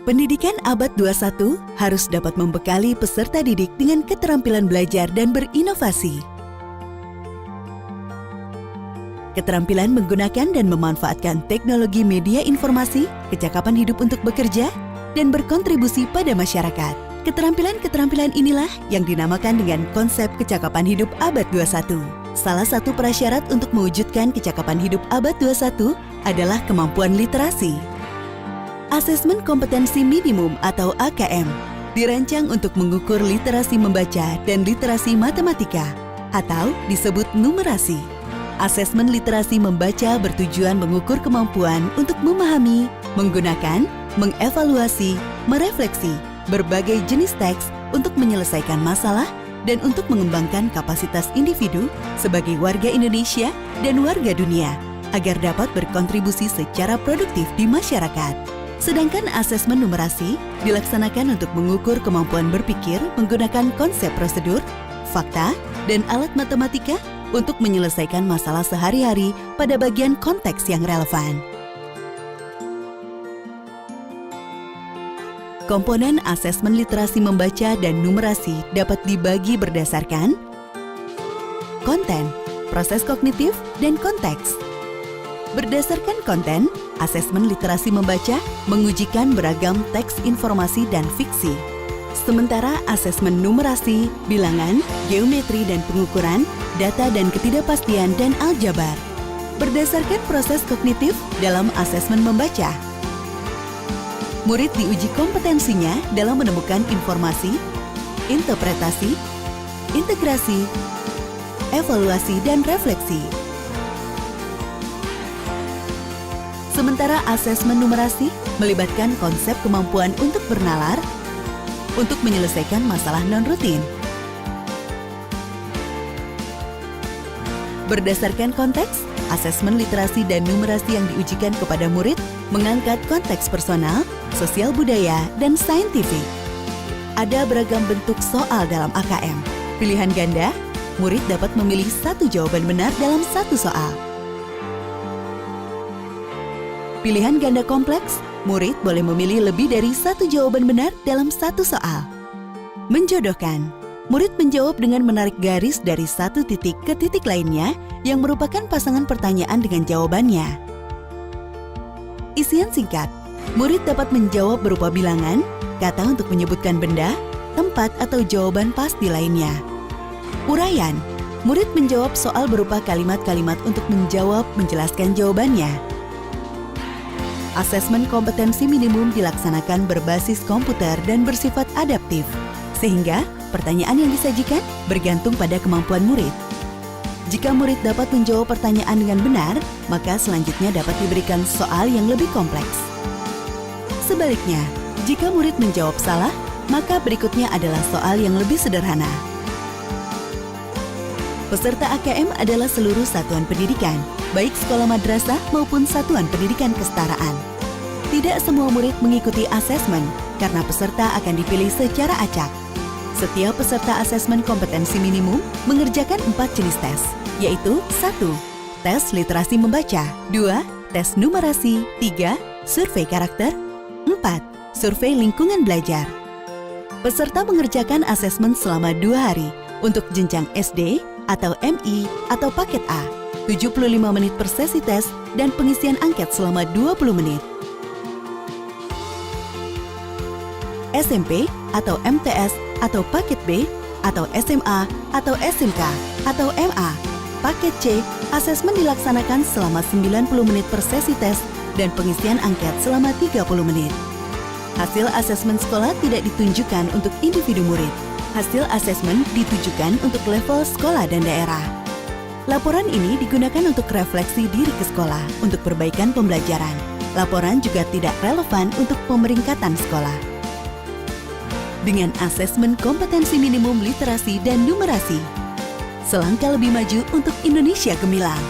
Pendidikan abad 21 harus dapat membekali peserta didik dengan keterampilan belajar dan berinovasi. Keterampilan menggunakan dan memanfaatkan teknologi media informasi, kecakapan hidup untuk bekerja, dan berkontribusi pada masyarakat. Keterampilan-keterampilan inilah yang dinamakan dengan konsep kecakapan hidup abad 21. Salah satu prasyarat untuk mewujudkan kecakapan hidup abad 21 adalah kemampuan literasi. Asesmen kompetensi minimum atau AKM dirancang untuk mengukur literasi membaca dan literasi matematika atau disebut numerasi. Asesmen literasi membaca bertujuan mengukur kemampuan untuk memahami, menggunakan, mengevaluasi, merefleksi berbagai jenis teks untuk menyelesaikan masalah dan untuk mengembangkan kapasitas individu sebagai warga Indonesia dan warga dunia agar dapat berkontribusi secara produktif di masyarakat. Sedangkan asesmen numerasi dilaksanakan untuk mengukur kemampuan berpikir menggunakan konsep prosedur, fakta, dan alat matematika untuk menyelesaikan masalah sehari-hari pada bagian konteks yang relevan. Komponen asesmen literasi membaca dan numerasi dapat dibagi berdasarkan konten, proses kognitif, dan konteks. Berdasarkan konten, asesmen literasi membaca mengujikan beragam teks informasi dan fiksi. Sementara asesmen numerasi, bilangan, geometri dan pengukuran, data dan ketidakpastian dan aljabar. Berdasarkan proses kognitif dalam asesmen membaca, murid diuji kompetensinya dalam menemukan informasi, interpretasi, integrasi, evaluasi, dan refleksi. Sementara asesmen numerasi melibatkan konsep kemampuan untuk bernalar, untuk menyelesaikan masalah non-rutin. Berdasarkan konteks, asesmen literasi dan numerasi yang diujikan kepada murid mengangkat konteks personal, sosial budaya, dan saintifik. Ada beragam bentuk soal dalam AKM. Pilihan ganda, murid dapat memilih satu jawaban benar dalam satu soal. Pilihan ganda kompleks, murid boleh memilih lebih dari satu jawaban benar dalam satu soal. Menjodohkan, murid menjawab dengan menarik garis dari satu titik ke titik lainnya yang merupakan pasangan pertanyaan dengan jawabannya. Isian singkat, murid dapat menjawab berupa bilangan, kata untuk menyebutkan benda, tempat atau jawaban pasti lainnya. Uraian, murid menjawab soal berupa kalimat-kalimat untuk menjelaskan jawabannya. Asesmen kompetensi minimum dilaksanakan berbasis komputer dan bersifat adaptif, sehingga pertanyaan yang disajikan bergantung pada kemampuan murid. Jika murid dapat menjawab pertanyaan dengan benar, maka selanjutnya dapat diberikan soal yang lebih kompleks. Sebaliknya, jika murid menjawab salah, maka berikutnya adalah soal yang lebih sederhana. Peserta AKM adalah seluruh satuan pendidikan, baik sekolah madrasah maupun satuan pendidikan kesetaraan. Tidak semua murid mengikuti asesmen karena peserta akan dipilih secara acak. Setiap peserta asesmen kompetensi minimum mengerjakan 4 jenis tes, yaitu 1. Tes literasi membaca, 2. Tes numerasi, 3. Survei karakter, 4. Survei lingkungan belajar. Peserta mengerjakan asesmen selama 2 hari untuk jenjang SD atau MI atau paket A, 75 menit per sesi tes dan pengisian angket selama 20 menit. SMP atau MTS atau paket B atau SMA atau SMK atau MA, paket C, asesmen dilaksanakan selama 90 menit per sesi tes dan pengisian angket selama 30 menit. Hasil asesmen sekolah tidak ditunjukkan untuk individu murid. Hasil asesmen ditujukan untuk level sekolah dan daerah. Laporan ini digunakan untuk refleksi diri ke sekolah untuk perbaikan pembelajaran. Laporan juga tidak relevan untuk pemeringkatan sekolah. Dengan asesmen kompetensi minimum literasi dan numerasi, selangkah lebih maju untuk Indonesia gemilang.